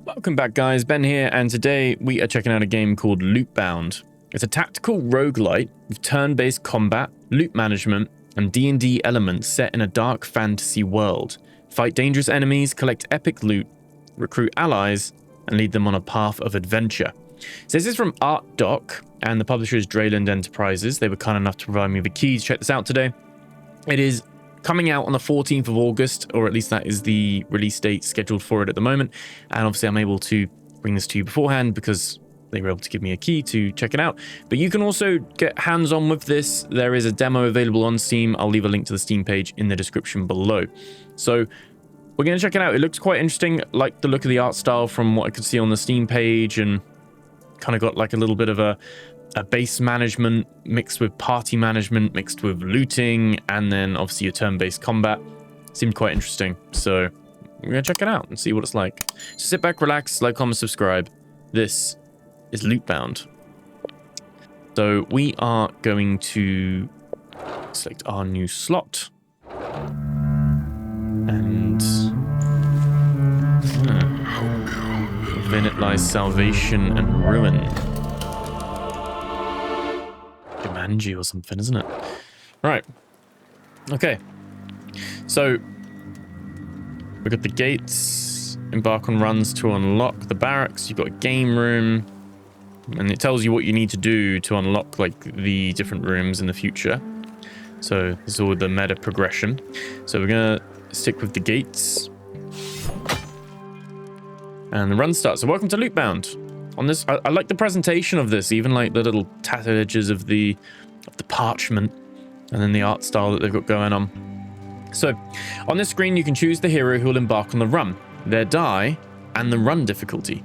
Welcome back, guys. Ben here, and today we are checking out a game called Lootbound. It's a tactical roguelite with turn-based combat, loot management, and D&D elements set in a dark fantasy world. Fight dangerous enemies, collect epic loot, recruit allies, and lead them on a path of adventure. So this is from Art Doc, and the publisher is Drayland Enterprises. They were kind enough to provide me the key to check this out today. It is coming out on the 14th of August, or at least that is the release date scheduled for it at the moment. And obviously I'm able to bring this to you beforehand because they were able to give me a key to check it out. But you can also get hands-on with this. There is a demo available on Steam. I'll leave a link to the Steam page in the description below. So we're going to check it out. It looks quite interesting. Like the look of the art style from what I could see on the Steam page, and kind of got like a little bit of a base management mixed with party management, mixed with looting, and then obviously your turn-based combat. Seemed quite interesting. So we're going to check it out and see what it's like. So sit back, relax, like, comment, subscribe. This is Lootbound. So we are going to select our new slot. And within it lies salvation and ruin. Jumanji or something, isn't it? Right. Okay. So we've got the gates. Embark on runs to unlock the barracks. You've got a game room. And it tells you what you need to do to unlock like the different rooms in the future. So this is all the meta progression. So we're gonna stick with the gates. And the run starts. So welcome to Lootbound. On this, I like the presentation of this, even like the little tattered edges of the parchment, and then the art style that they've got going on. So on this screen, you can choose the hero who will embark on the run, their die, and the run difficulty.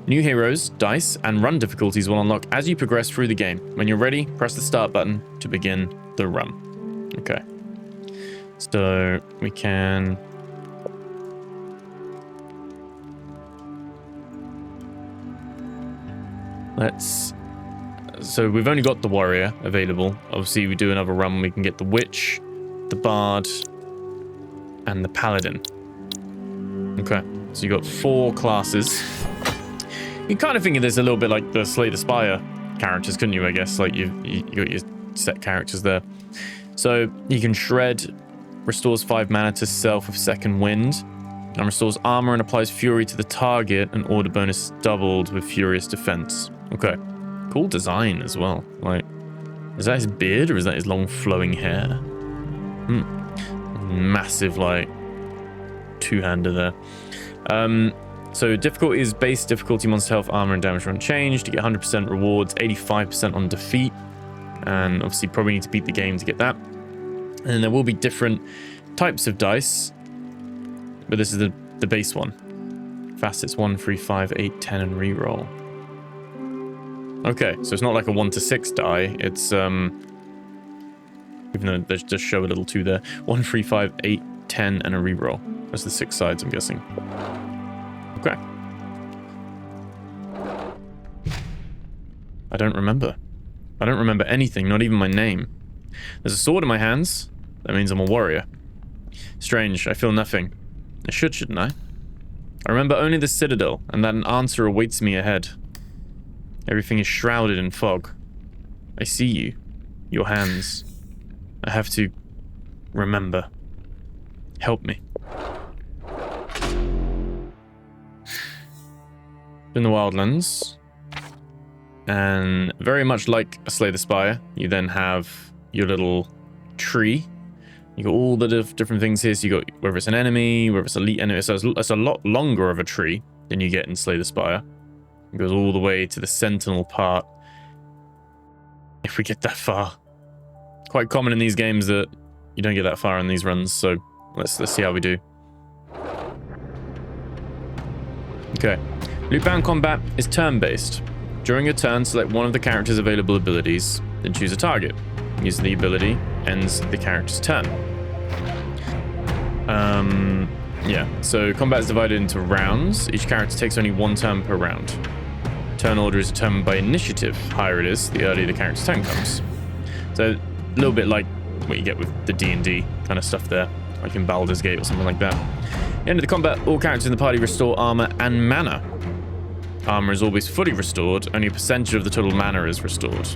New heroes, dice, and run difficulties will unlock as you progress through the game. When you're ready, press the start button to begin the run. Okay. So we can... So we've only got the warrior available. Obviously, we do another run, we can get the witch, the bard, and the paladin. Okay, so you got 4 classes. You kind of think of this a little bit like the Slay the Spire characters, couldn't you? I guess like you got your set characters there. So you can shred, restores 5 mana to self with second wind, and restores armor and applies fury to the target, and order bonus doubled with furious defense. Okay, cool design as well. Like, is that his beard or is that his long flowing hair? Massive like two-hander there. So difficulty is base difficulty, monster health, armor, and damage are unchanged. You get 100% rewards, 85% on defeat, and obviously probably need to beat the game to get that. And then there will be different types of dice, but this is the base one. Facets 1, 3, 5, 8, 10, and reroll. Okay, so it's not like a 1 to 6 die. It's even though they just show a little 2 there. 1, 3, 5, 8, 10, and a reroll. That's the 6 sides, I'm guessing. Okay. I don't remember. I don't remember anything, not even my name. There's a sword in my hands. That means I'm a warrior. Strange, I feel nothing. I shouldn't I? I remember only the citadel, and that an answer awaits me ahead. Everything is shrouded in fog. I see you. Your hands. I have to remember. Help me. In the Wildlands, and very much like a Slay the Spire, you then have your little tree. You got all the different things here. So you got whether it's an enemy, whether it's elite enemy. So it's a lot longer of a tree than you get in Slay the Spire. It goes all the way to the Sentinel part. If we get that far, quite common in these games that you don't get that far in these runs. So let's see how we do. Okay. Lootbound combat is turn-based. During your turn, select one of the character's available abilities, then choose a target. Using the ability ends the character's turn. Yeah, so combat is divided into rounds. Each character takes only 1 turn per round. Turn order is determined by initiative. Higher it is, the earlier the character's turn comes. So a little bit like what you get with the D&D kind of stuff there, like in Baldur's Gate or something like that. End of the combat, all characters in the party restore armor and mana. Armor is always fully restored. Only a percentage of the total mana is restored.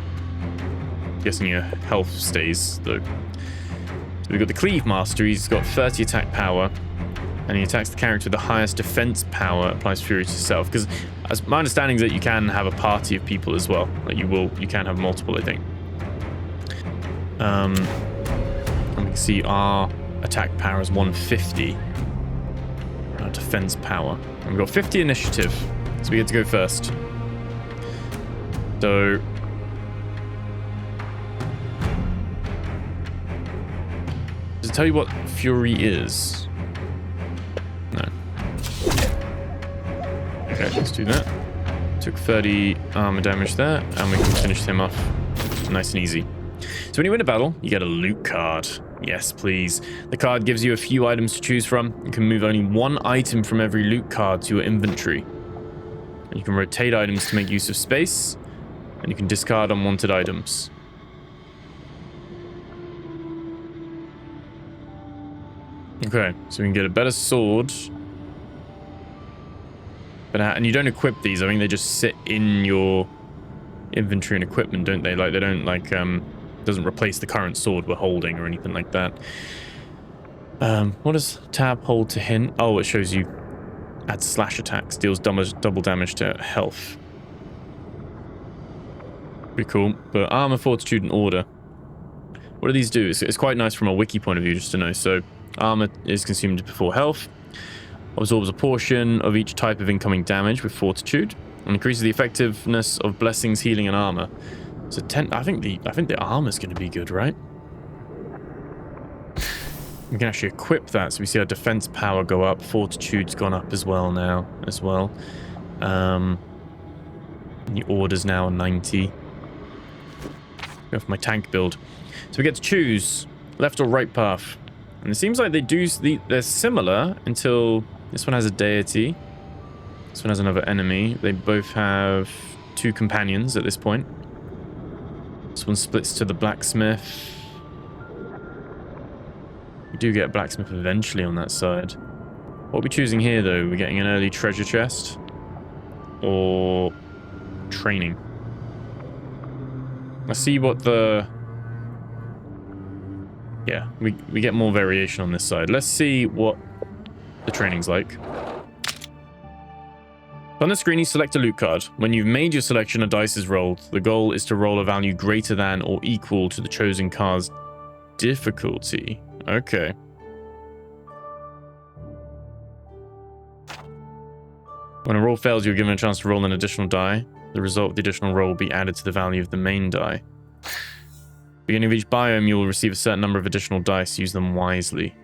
Guessing your health stays, though. So we've got the Cleave Master. He's got 30 attack power. And he attacks the character with the highest defense power, applies Fury to self. Because as my understanding is that you can have a party of people as well. Like you can have multiple, I think. And we can see our attack power is 150. Our defense power. And we've got 50 initiative. So we get to go first. So does it tell you what Fury is? No. Okay, let's do that. Took 30 armor damage there, and we can finish him off nice and easy. So when you win a battle, you get a loot card. Yes, please. The card gives you a few items to choose from. You can move only one item from every loot card to your inventory. And you can rotate items to make use of space, and you can discard unwanted items. Okay, so we can get a better sword. And you don't equip these. I think they just sit in your inventory and equipment, don't they? Like, they don't, like, doesn't replace the current sword we're holding or anything like that. What does tab hold to hint? Oh, it shows you adds slash attacks, deals double damage to health. Pretty cool. But armor, fortitude, and order. What do these do? It's quite nice from a wiki point of view just to know. So armor is consumed before health, absorbs a portion of each type of incoming damage with fortitude, and increases the effectiveness of blessings, healing, and armor. So 10. I think the armor's going to be good, right? We can actually equip that, so we see our defense power go up. Fortitude's gone up as well now, The order's now 90. Go for my tank build. So we get to choose left or right path. And it seems like they're similar until this one has a deity. This one has another enemy. They both have 2 companions at this point. This one splits to the blacksmith. We do get a blacksmith eventually on that side. What are we choosing here, though? We're getting an early treasure chest or training. Let's see what the... Yeah, we get more variation on this side. Let's see what the training's like. On the screen, you select a loot card. When you've made your selection, a dice is rolled. The goal is to roll a value greater than or equal to the chosen card's difficulty. Okay. When a roll fails, you're given a chance to roll an additional die. The result of the additional roll will be added to the value of the main die. Beginning of each biome, you will receive a certain number of additional dice. Use them wisely.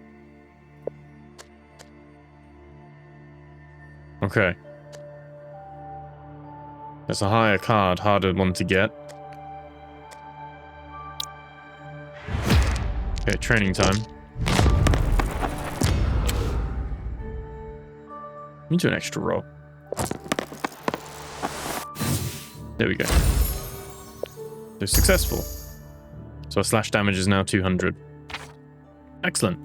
Okay. That's a higher card, harder one to get. Okay, training time. Let me do an extra roll. There we go. So successful. So our slash damage is now 200. Excellent.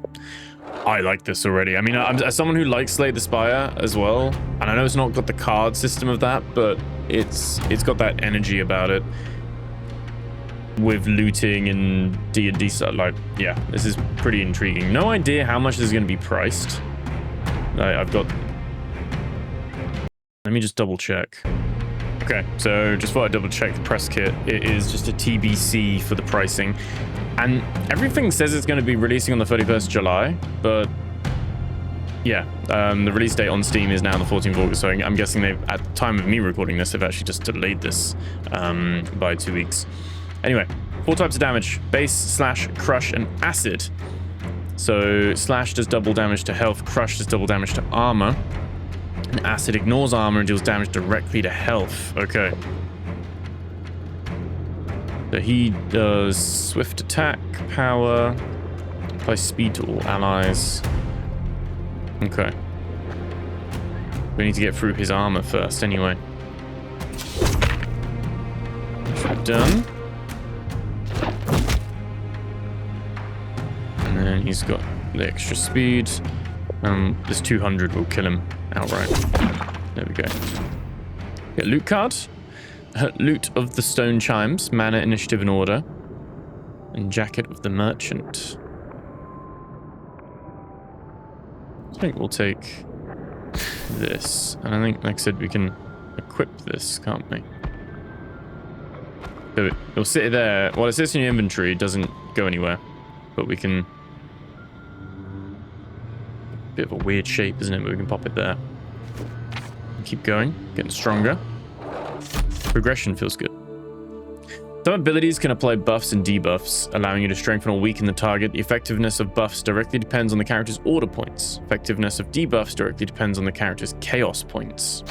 I like this already. I mean, as someone who likes Slay the Spire as well, and I know it's not got the card system of that, but it's got that energy about it with looting and D&D stuff. Like, yeah, this is pretty intriguing. No idea how much this is going to be priced. I've got... Let me just double check. Okay, so just thought I'd double check the press kit. It is just a TBC for the pricing. And everything says it's going to be releasing on the 31st July, but yeah, the release date on Steam is now the 14th of August, so I'm guessing they've, at the time of me recording this, they've actually just delayed this by 2 weeks. Anyway, 4 types of damage: base, slash, crush, and acid. So slash does double damage to health, crush does double damage to armor, and acid ignores armor and deals damage directly to health. Okay. So he does swift attack, power, applies speed to all allies. Okay. We need to get through his armor first anyway. Done. And then he's got the extra speed. This 200 will kill him outright. There we go. Get loot card. Loot of the Stone Chimes, Mana, Initiative, and Order. And Jacket of the Merchant. I think we'll take this. And I think, like I said, we can equip this, can't we? So it'll sit there. Well, it sits in your inventory. It doesn't go anywhere. But we can... Bit of a weird shape, isn't it? But we can pop it there. Keep going. Getting stronger. Progression feels good. Some abilities can apply buffs and debuffs, allowing you to strengthen or weaken the target. The effectiveness of buffs directly depends on the character's order points. Effectiveness of debuffs directly depends on the character's chaos points.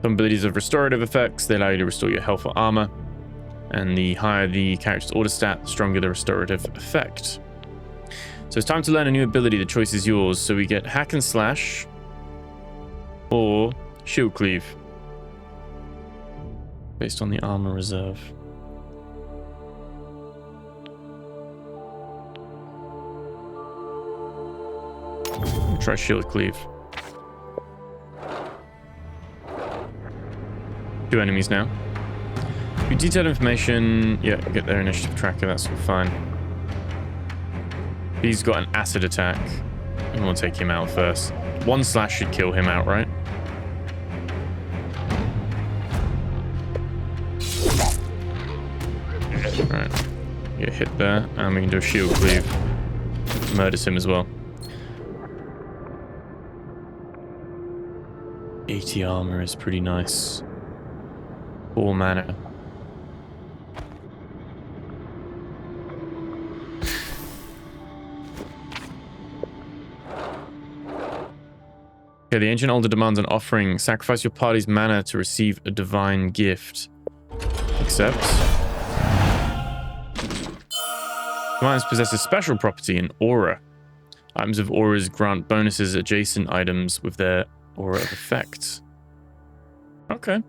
Some abilities have restorative effects. They allow you to restore your health or armor. And the higher the character's order stat, the stronger the restorative effect. So it's time to learn a new ability. The choice is yours. So we get Hack and Slash or Shield Cleave, based on the armor reserve. We'll try Shield Cleave. 2 enemies now. With detailed information, yeah, get their initiative tracker, that's all fine. He's got an acid attack, and we'll take him out first. 1 slash should kill him outright. Right, get hit there, and we can do a shield cleave. Murders him as well. 80 armor is pretty nice. 4 mana. Okay, the Ancient Altar demands an offering. Sacrifice your party's mana to receive a divine gift. Accept. Commands possess a special property, an aura. Items of auras grant bonuses adjacent items with their aura of effect. Okay.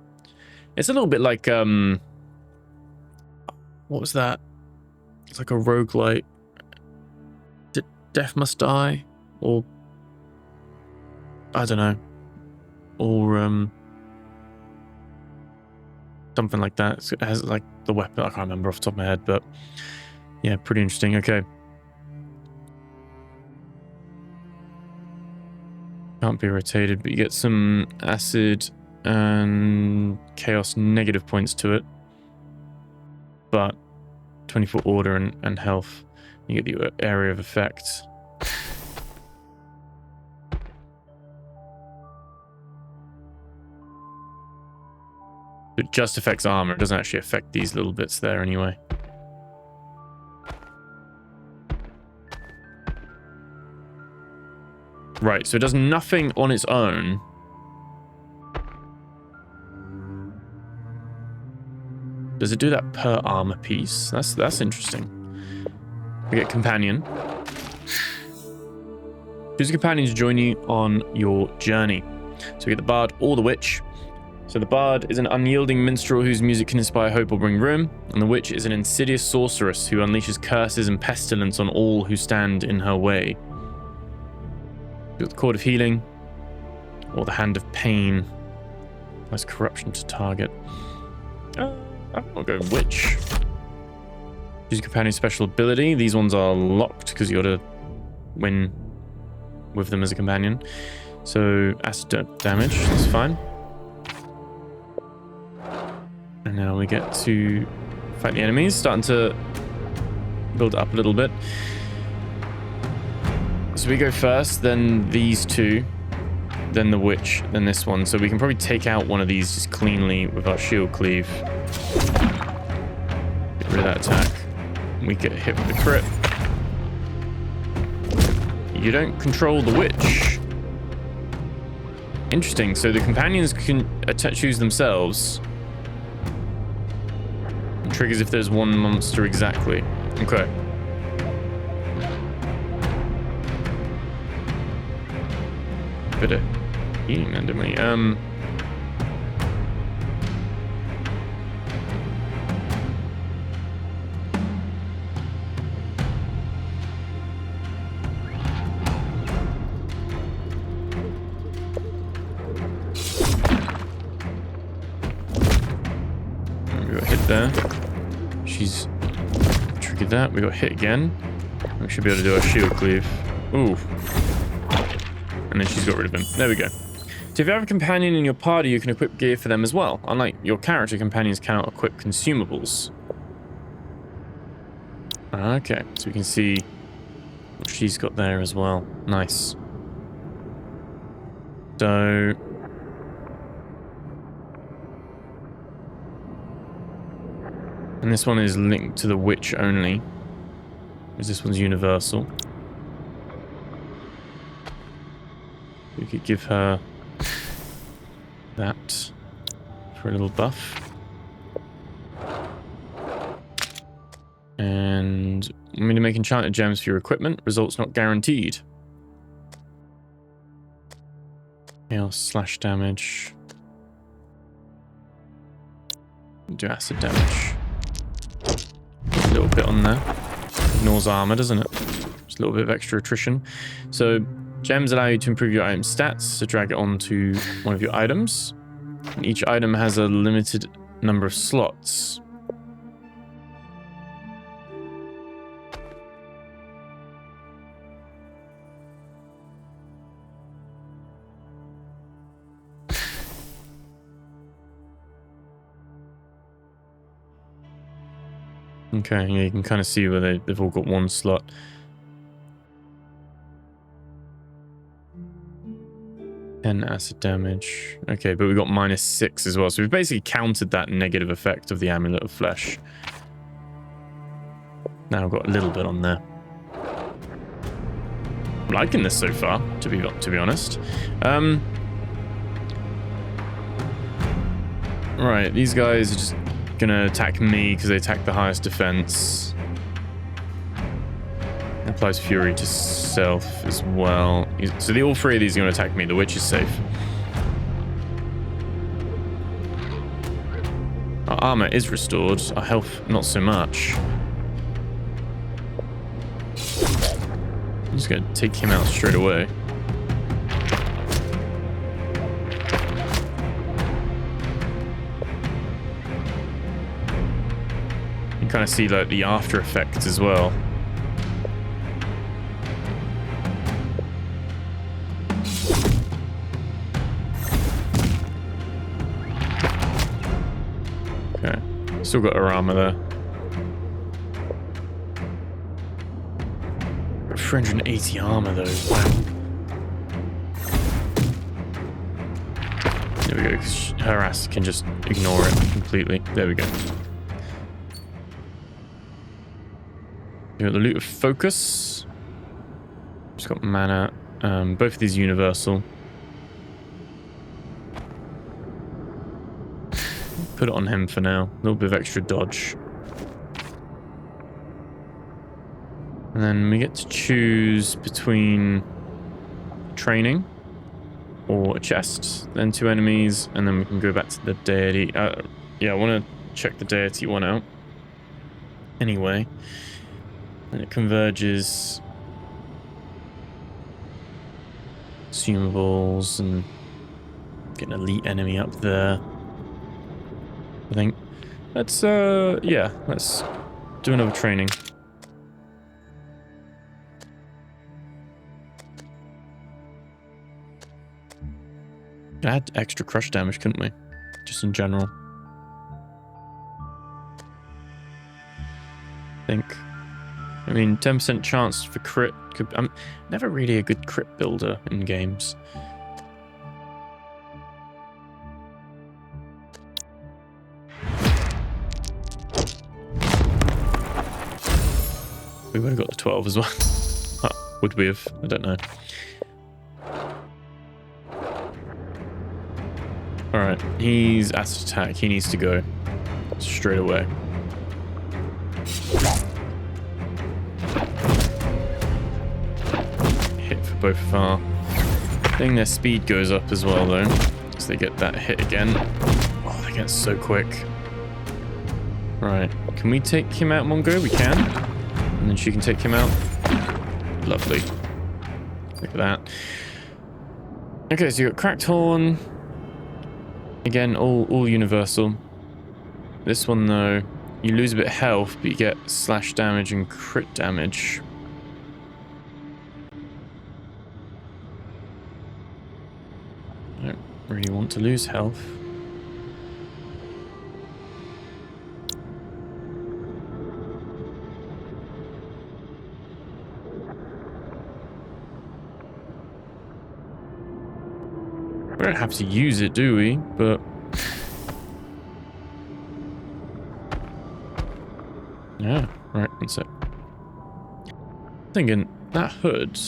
It's a little bit like, what was that? It's like a roguelite. Death Must Die? Or, I don't know. Or, something like that. It has like the weapon, I can't remember off the top of my head, but yeah, pretty interesting. Okay. Can't be rotated, but you get some acid and chaos negative points to it. But 24 order and health. You get the area of effect. It just affects armor. It doesn't actually affect these little bits there anyway. Right, so it does nothing on its own. Does it do that per armor piece? That's interesting. We get companion. Choose a companion to join you on your journey. So we get the bard or the witch. So the bard is an unyielding minstrel whose music can inspire hope or bring ruin, and the witch is an insidious sorceress who unleashes curses and pestilence on all who stand in her way. The Cord of Healing, or the Hand of Pain. That's corruption to target. I'll go Witch. Choose a companion's special ability. These ones are locked because you got to win with them as a companion. So acid damage, that's fine. And now we get to fight the enemies, starting to build up a little bit. So we go first, then these two, then the witch, then this one. So we can probably take out one of these just cleanly with our shield cleave. Get rid of that attack. We get hit with the crit. You don't control the witch. Interesting. So the companions can choose themselves. It triggers if there's one monster exactly. Okay. Bit of healing under me. there. She's triggered that. We got hit again. We should be able to do our shield cleave. Ooh. And then she's got rid of him. There we go. So if you have a companion in your party, you can equip gear for them as well. Unlike your character, companions cannot equip consumables. Okay, so we can see what she's got there as well. Nice. So... and this one is linked to the witch only. Because this one's universal. We could give her that for a little buff. And I'm going to make enchanted gems for your equipment. Results not guaranteed. Hail slash damage. Do acid damage. A little bit on there. Ignores armor, doesn't it? Just a little bit of extra attrition. So gems allow you to improve your item stats. So drag it onto one of your items. And each item has a limited number of slots. Okay, yeah, you can kind of see where they've all got one slot. And acid damage. Okay, but we got -6 as well. So we've basically countered that negative effect of the Amulet of Flesh. Now I've got a little bit on there. I'm liking this so far, to be honest. Right, these guys are just gonna attack me because they attack the highest defense. Applies fury to self as well. So all three of these are gonna attack me. The witch is safe. Our armor is restored. Our health, not so much. I'm just gonna take him out straight away. Kind of see like the after effects as well. Okay, still got her armor there. 380 armor though. Wow. There we go. 'Cause her ass can just ignore it completely. There we go. You got the Loot of Focus. Just got mana. Both of these universal. Put it on him for now. A little bit of extra dodge. And then we get to choose between training or a chest, then 2 enemies, and then we can go back to the deity. Yeah, I want to check the deity one out. Anyway. And it converges consumables and get an elite enemy up there. I think let's yeah, let's do another training. Add extra crush damage, couldn't we? Just in general. I think. I mean, 10% chance for crit. I'm never really a good crit builder in games. We would have got the 12 as well. Would we have? I don't know. Alright, he's acid attack. He needs to go straight away. Hit for both of our thing. Their speed goes up as well though, so they get that hit again. Oh, they get so quick. Right, can we take him out in one go? We can. And then she can take him out. Lovely. Look at that. Okay, so you got Cracked Horn. Again, all universal. This one, though, you lose a bit of health, but you get slash damage and crit damage. I don't really want to lose health. We don't have to use it, do we? But yeah, right, that's it. Thinking that hood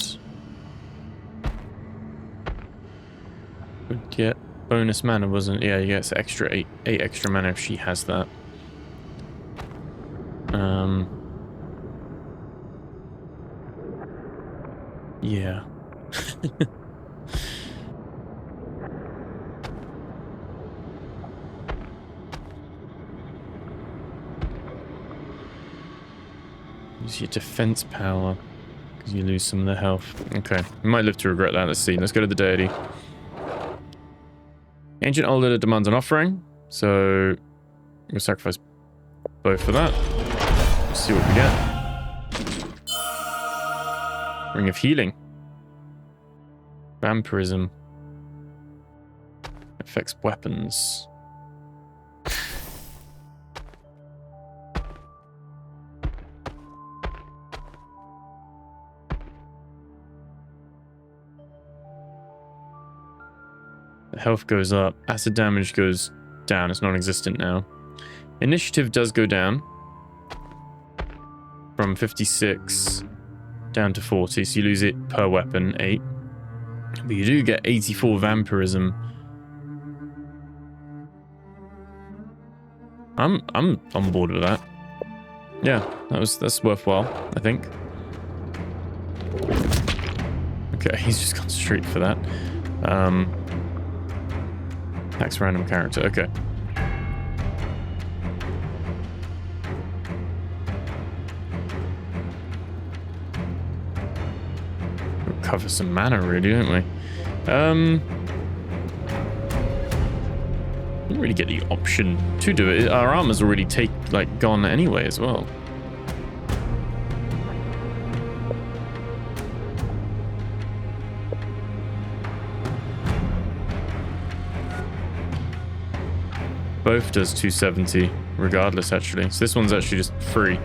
would get bonus mana, wasn't it? Yeah, you get extra eight extra mana if she has that. Yeah. Use your defense power because you lose some of the health. Okay, you might live to regret that. Let's see. Let's go to the deity. Ancient Altar demands an offering, so we'll sacrifice both for that. Let's see what we get. Ring of Healing. Vampirism. Affects weapons. The health goes up. Acid damage goes down. It's non-existent now. Initiative does go down. From 56 down to 40. So you lose it per weapon, 8. But you do get 84 vampirism. I'm on board with that. Yeah, that's worthwhile, I think. Okay, he's just gone straight for that. Attacks random character. Okay. Recover some mana, really, don't we? Didn't really get the option to do it. Our armor's already gone anyway as well. Both does 270, regardless, actually. So this one's actually just free.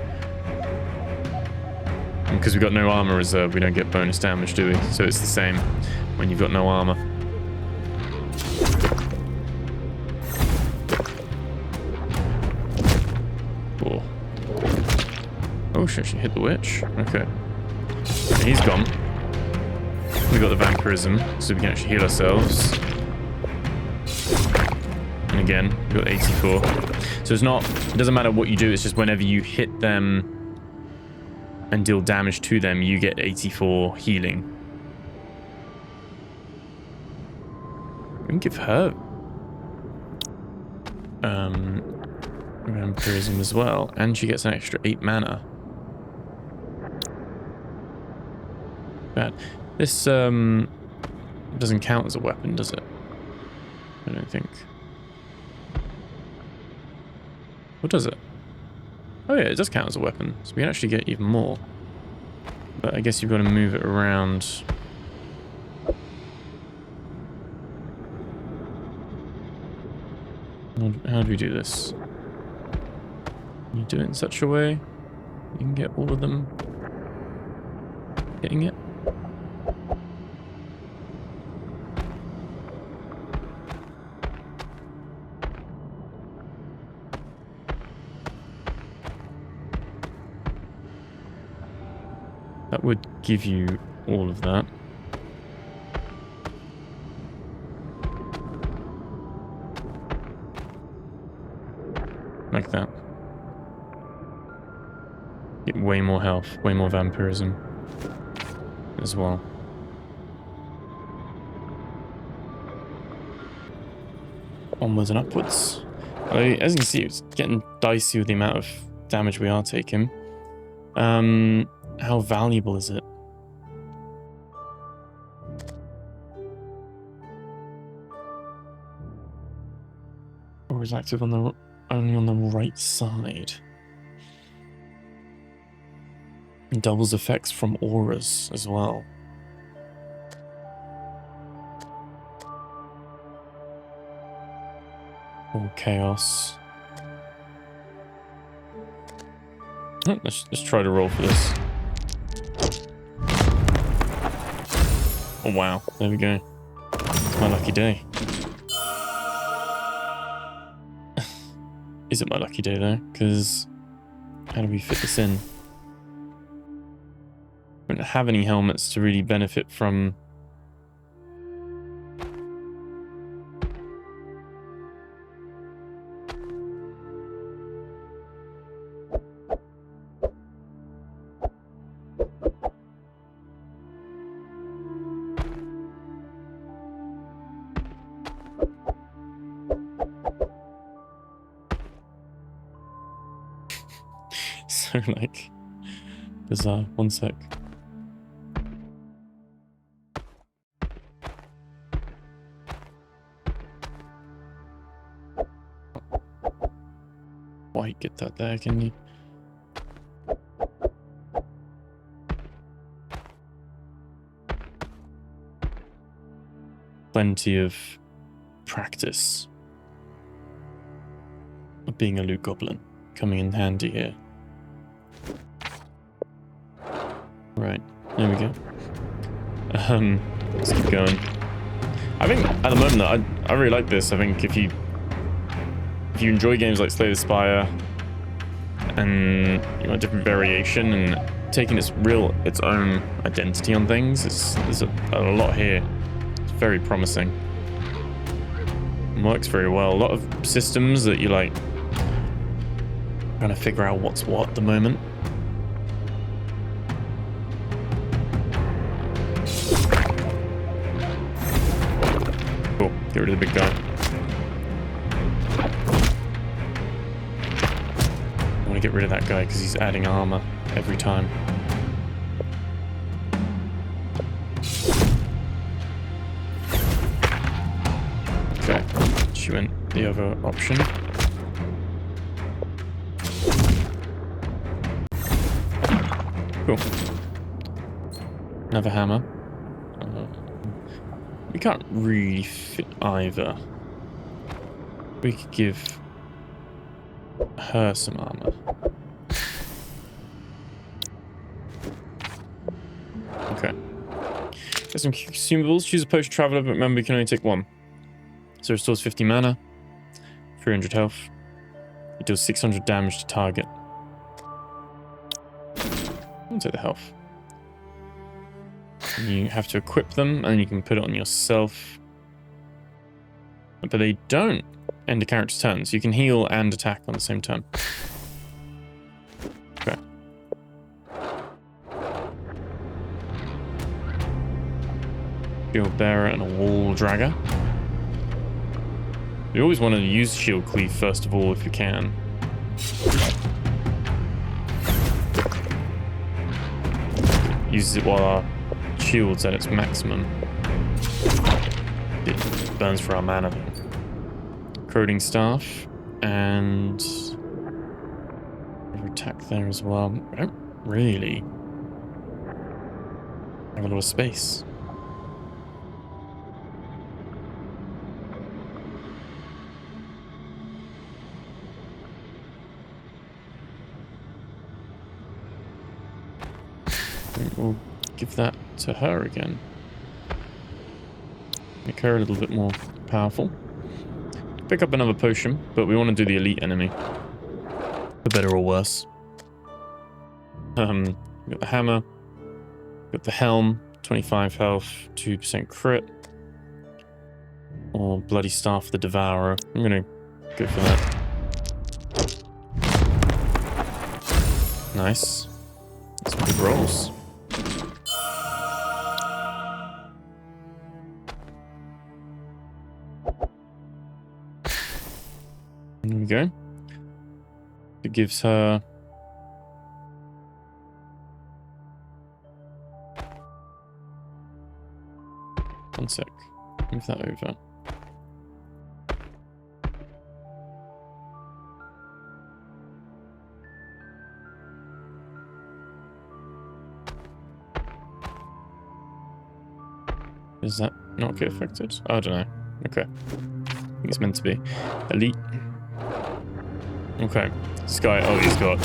And because we've got no armor reserve, we don't get bonus damage, do we? So it's the same when you've got no armor. Cool. Oh shit, she hit the witch. Okay. He's gone. We got the vampirism, so we can actually heal ourselves. And again, we got 84. So it doesn't matter what you do, it's just whenever you hit them and deal damage to them, you get 84 healing. We can give her vampirism as well, and she gets an extra 8 mana. Bad. This doesn't count as a weapon, does it? I don't think. What does it? Oh yeah, it does count as a weapon, so we can actually get even more. But I guess you've got to move it around. How do we do this? You do it in such a way you can get all of them hitting it. That would give you all of that. Like that. Get way more health, way more vampirism as well. Onwards and upwards. As you can see, it's getting dicey with the amount of damage we are taking. How valuable is it? Or is active on the only on the right side. And doubles effects from auras as well. All chaos. Oh, let's try to roll for this. Oh wow, there we go. It's my lucky day. Is it my lucky day though? Because how do we fit this in? We don't have any helmets to really benefit from. So like bizarre. One sec. Why get that there, can you? Plenty of practice of being a loot goblin coming in handy here. Right, there we go. Let's keep going. I think at the moment I really like this. I think if you enjoy games like Slay the Spire and you want a different variation and taking its own identity on things, there's a lot here. It's very promising. It works very well. A lot of systems that you like trying to figure out what's what at the moment. Cool. Get rid of the big guy. I want to get rid of that guy because he's adding armor every time. Okay. She went the other option. Cool. Another hammer. We can't really fit either. We could give her some armor. Okay. Get some consumables. Choose a potion traveler, but remember you can only take one. So it restores 50 mana, 300 health. It deals 600 damage to target. I'll take the health. You have to equip them, and you can put it on yourself. But they don't end a character's turn, so you can heal and attack on the same turn. Okay. Shield bearer and a wall dragger. You always want to use shield cleave first of all if you can. Uses it while our shield's at its maximum. It burns for our mana. Corroding staff and attack there as well. I don't really have a lot of space. We'll give that to her again. Make her a little bit more powerful. Pick up another potion, but we want to do the elite enemy. For better or worse. Got the hammer. Got the helm. 25 health. 2% crit. Or bloody staff the devourer. I'm going to go for that. Nice. That's some good rolls. There we go. It gives her... One sec. Move that over. Does that not get affected? I don't know. Okay. I think it's meant to be. Elite. Okay. This guy, oh, he's got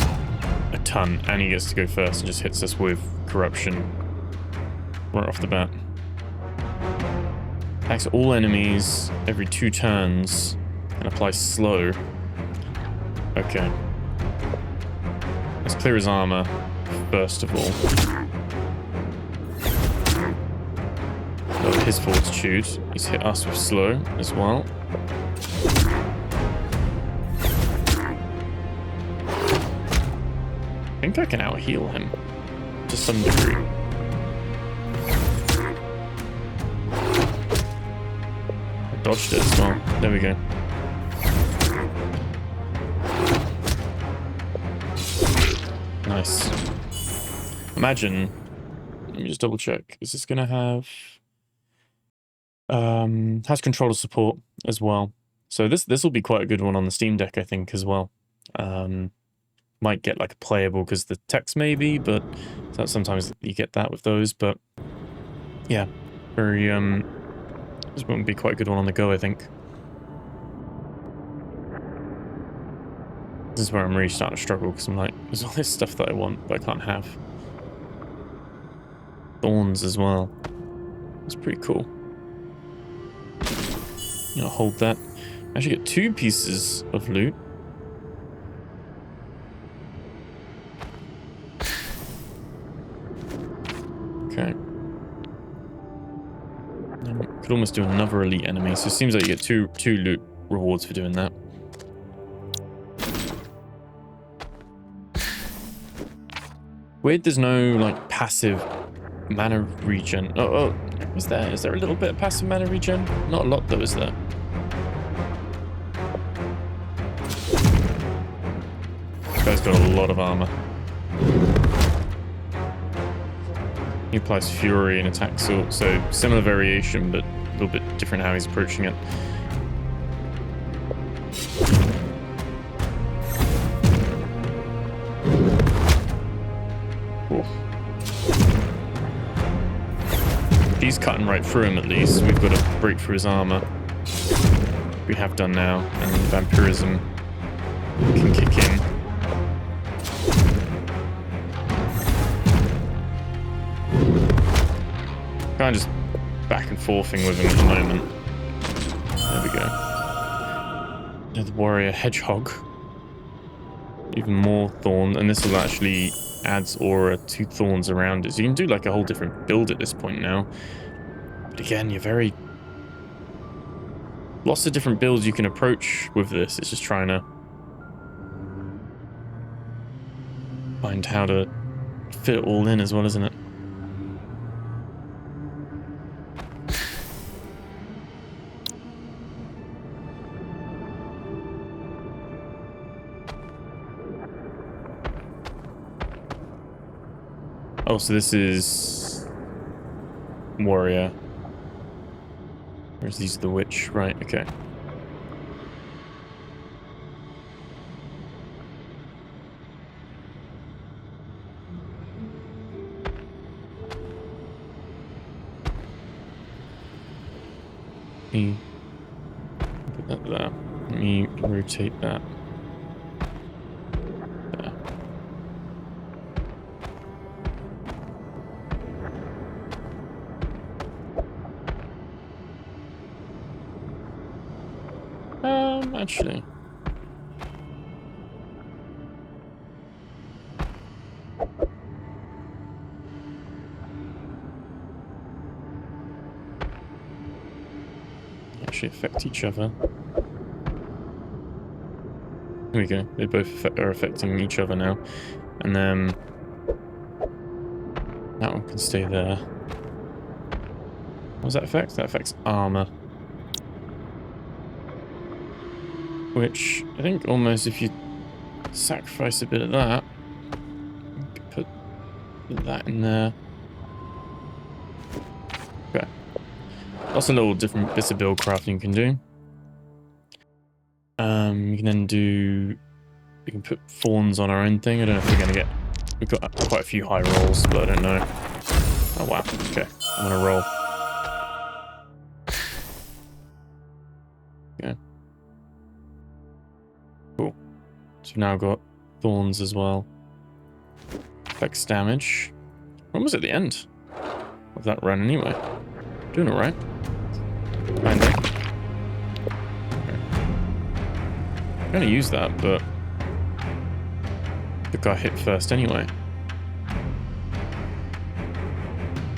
a ton, and he gets to go first and just hits us with corruption right off the bat. Attacks all enemies every 2 turns and applies slow. Okay. Let's clear his armor first of all. Lower his fortitude. He's hit us with slow as well. I think I can out-heal him to some degree. I dodged it as well. There we go. Nice. Imagine, let me just double check. Is this gonna have has controller support as well. So this will be quite a good one on the Steam Deck, I think, as well. Might get like a playable because the text maybe, but sometimes you get that with those. But yeah, very this would be quite a good one on the go, I think. This is where I'm really starting to struggle because I'm like, there's all this stuff that I want but I can't have. Thorns as well. It's pretty cool. You know, hold that. I actually get 2 pieces of loot. Okay. Could almost do another elite enemy, so it seems like you get two loot rewards for doing that. Weird there's no, like, passive mana regen. Oh, is there a little bit of passive mana regen? Not a lot, though, is there? This guy's got a lot of armor. He applies Fury and attack sort, so similar variation, but a little bit different how he's approaching it. He's cutting right through him at least. We've got to break through his armor. We have done now, and vampirism can kick in. Kind of just back and forthing with him at the moment. There we go. The warrior hedgehog. Even more thorn, and this will actually adds aura to thorns around it. So you can do like a whole different build at this point now. But again, you're very... Lots of different builds you can approach with this. It's just trying to find how to fit it all in as well, isn't it? Oh, so this is warrior. Whereas these are the witch, right? Okay. Let me put that there. Let me rotate that. Actually. Actually affect each other. There we go. They both are affecting each other now. And then that one can stay there. What does that affect? That affects armor. Which, I think almost if you sacrifice a bit of that, put that in there. Okay. Lots of little different bits of build crafting you can do. You can then do... We can put thorns on our own thing. I don't know if we're going to get... We've got quite a few high rolls, but I don't know. Oh wow, okay. I'm going to roll. Yeah. Cool. So we've now got thorns as well. Affects damage. When was at the end of that run anyway? Doing alright. Kinda. Okay. I'm gonna use that, but the guy hit first anyway.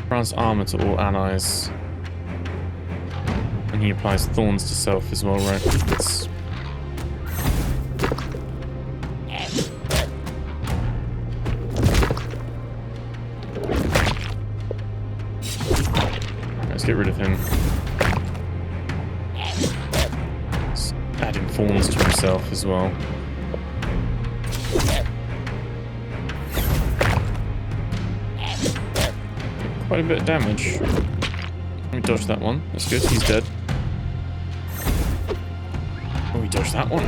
Grants armor to all allies. And he applies thorns to self as well, right? That's... Let's get rid of him. Let's add in thorns to himself as well. Quite a bit of damage. Let me dodge that one. That's good. He's dead. Oh, we dodged that one.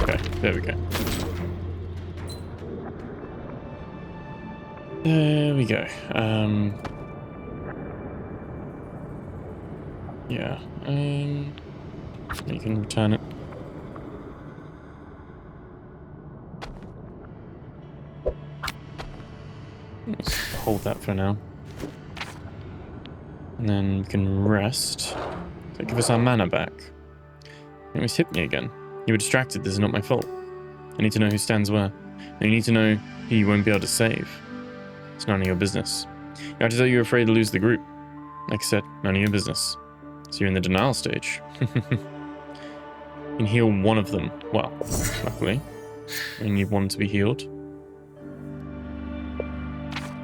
Okay, there we go. There we go. Yeah. You can return it. Let's hold that for now. And then we can rest. So give us our mana back. It almost hit me again. You were distracted. This is not my fault. I need to know who stands where. And you need to know who you won't be able to save. It's none of your business. You have to tell you're afraid to lose the group. Like I said, none of your business. So you're in the denial stage. You can heal one of them. Well, luckily. You need one to be healed.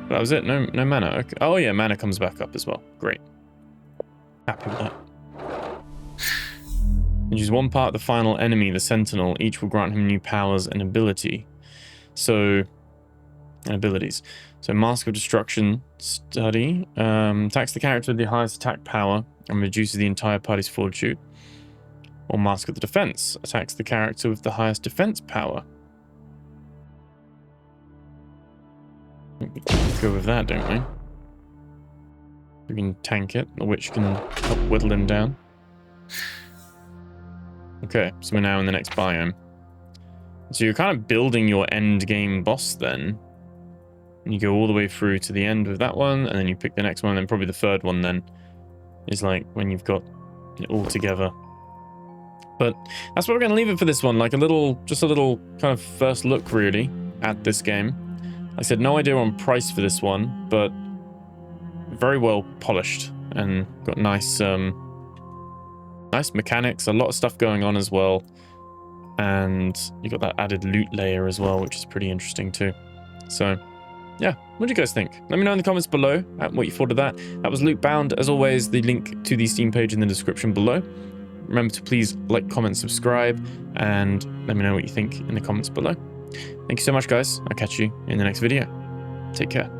That was it. No mana. Okay. Oh yeah, mana comes back up as well. Great. Happy with that. Use one part of the final enemy, the Sentinel. Each will grant him new powers and ability. So, and abilities. So Mask of Destruction study attacks the character with the highest attack power and reduces the entire party's fortitude. Or Mask of the Defense attacks the character with the highest defense power. We go with that, don't we? We can tank it, the witch can help whittle him down. Okay, so we're now in the next biome. So you're kind of building your end game boss then. And you go all the way through to the end with that one, and then you pick the next one, and then probably the third one then is like when you've got it all together. But that's what we're going to leave it for this one. Like just a little kind of first look really at this game. Like I said, no idea on price for this one, but very well polished and got nice nice mechanics, a lot of stuff going on as well. And you got that added loot layer as well, which is pretty interesting too. So yeah, what do you guys think? Let me know in the comments below what you thought of that. That was Lootbound. As always, the link to the Steam page in the description below. Remember to please like, comment, subscribe, and let me know what you think in the comments below. Thank you so much, guys. I'll catch you in the next video. Take care.